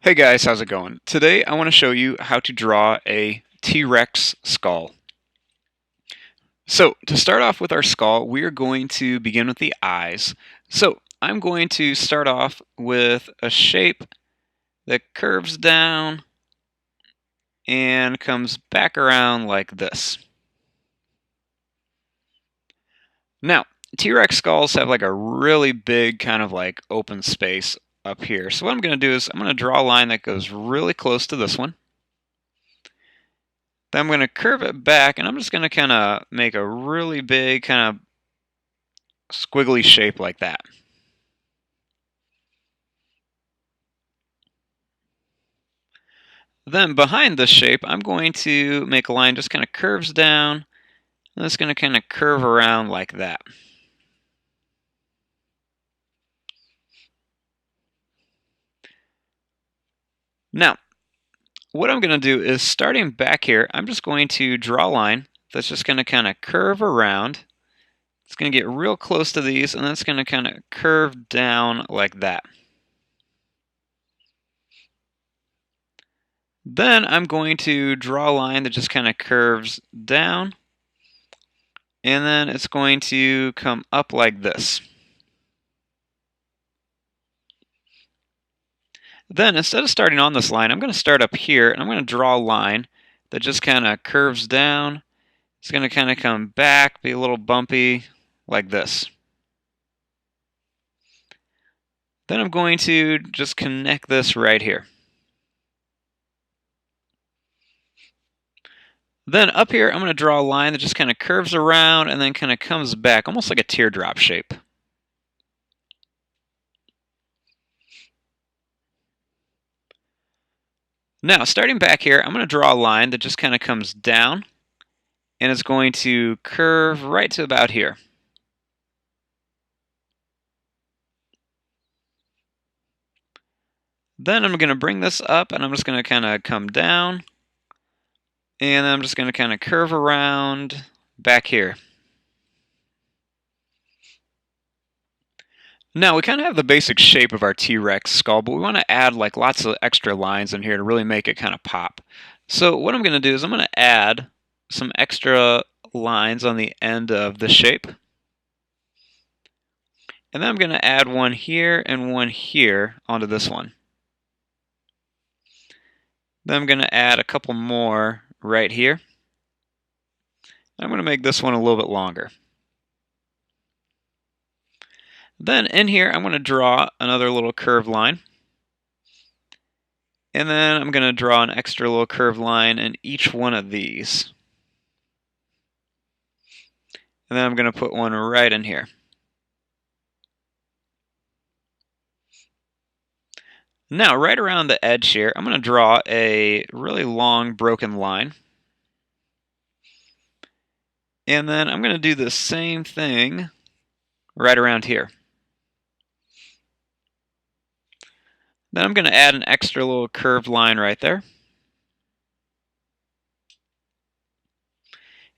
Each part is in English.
Hey guys, how's it going? Today I want to show you how to draw a T-Rex skull. So to start off with our skull, we are going to begin with the eyes. So I'm going to start off with a shape that curves down and comes back around like this. Now, T-Rex skulls have like a really big kind of like open space up here. So what I'm going to do is I'm going to draw a line that goes really close to this one. Then I'm going to curve it back, and I'm just going to kind of make a really big kind of squiggly shape like that. Then behind this shape, I'm going to make a line just kind of curves down, and it's going to kind of curve around like that. Now, what I'm going to do is starting back here, I'm just going to draw a line that's just going to kind of curve around. It's going to get real close to these, and then it's going to kind of curve down like that. Then I'm going to draw a line that just kind of curves down, and then it's going to come up like this. Then instead of starting on this line, I'm going to start up here, and I'm going to draw a line that just kind of curves down. It's going to kind of come back, be a little bumpy, like this. Then I'm going to just connect this right here. Then up here, I'm going to draw a line that just kind of curves around and then kind of comes back, almost like a teardrop shape. Now, starting back here, I'm going to draw a line that just kind of comes down, and it's going to curve right to about here. Then I'm going to bring this up, and I'm just going to kind of come down, and I'm just going to kind of curve around back here. Now, we kind of have the basic shape of our T-Rex skull, but we want to add like lots of extra lines in here to really make it kind of pop. So what I'm going to do is I'm going to add some extra lines on the end of the shape. And then I'm going to add one here and one here onto this one. Then I'm going to add a couple more right here. I'm going to make this one a little bit longer. Then in here, I'm going to draw another little curved line. And then I'm going to draw an extra little curved line in each one of these. And then I'm going to put one right in here. Now, right around the edge here, I'm going to draw a really long broken line. And then I'm going to do the same thing right around here. Then I'm going to add an extra little curved line right there.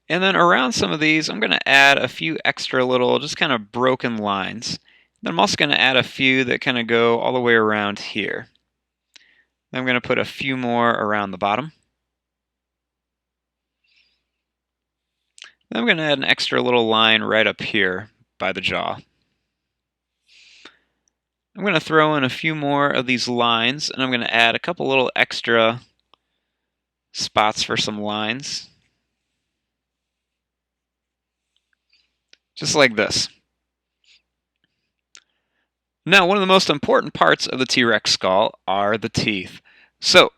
And then around some of these, I'm going to add a few extra little, just kind of broken lines. Then I'm also going to add a few that kind of go all the way around here. Then I'm going to put a few more around the bottom. Then I'm going to add an extra little line right up here by the jaw. I'm going to throw in a few more of these lines, and I'm going to add a couple little extra spots for some lines. Just like this. Now, one of the most important parts of the T-Rex skull are the teeth. So,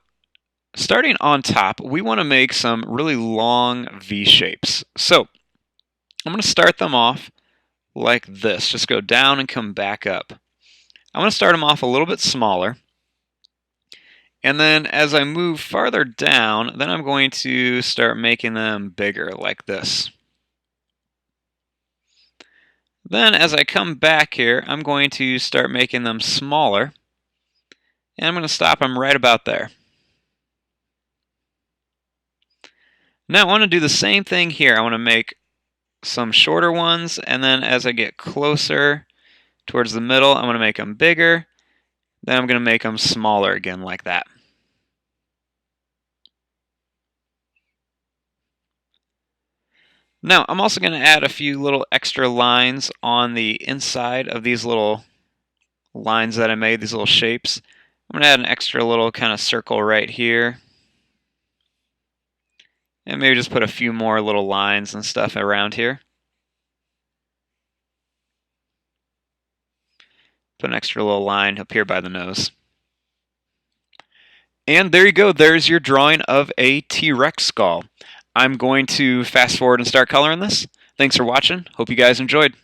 starting on top, we want to make some really long V-shapes. So, I'm going to start them off like this. Just go down and come back up. I'm going to start them off a little bit smaller. And then as I move farther down, then I'm going to start making them bigger like this. Then as I come back here, I'm going to start making them smaller. And I'm going to stop them right about there. Now I want to do the same thing here. I want to make some shorter ones, and then as I get closer towards the middle, I'm going to make them bigger. Then I'm going to make them smaller again like that. Now, I'm also going to add a few little extra lines on the inside of these little lines that I made, these little shapes. I'm going to add an extra little kind of circle right here. And maybe just put a few more little lines and stuff around here. Put an extra little line up here by the nose. And there you go. There's your drawing of a T-Rex skull. I'm going to fast forward and start coloring this. Thanks for watching. Hope you guys enjoyed.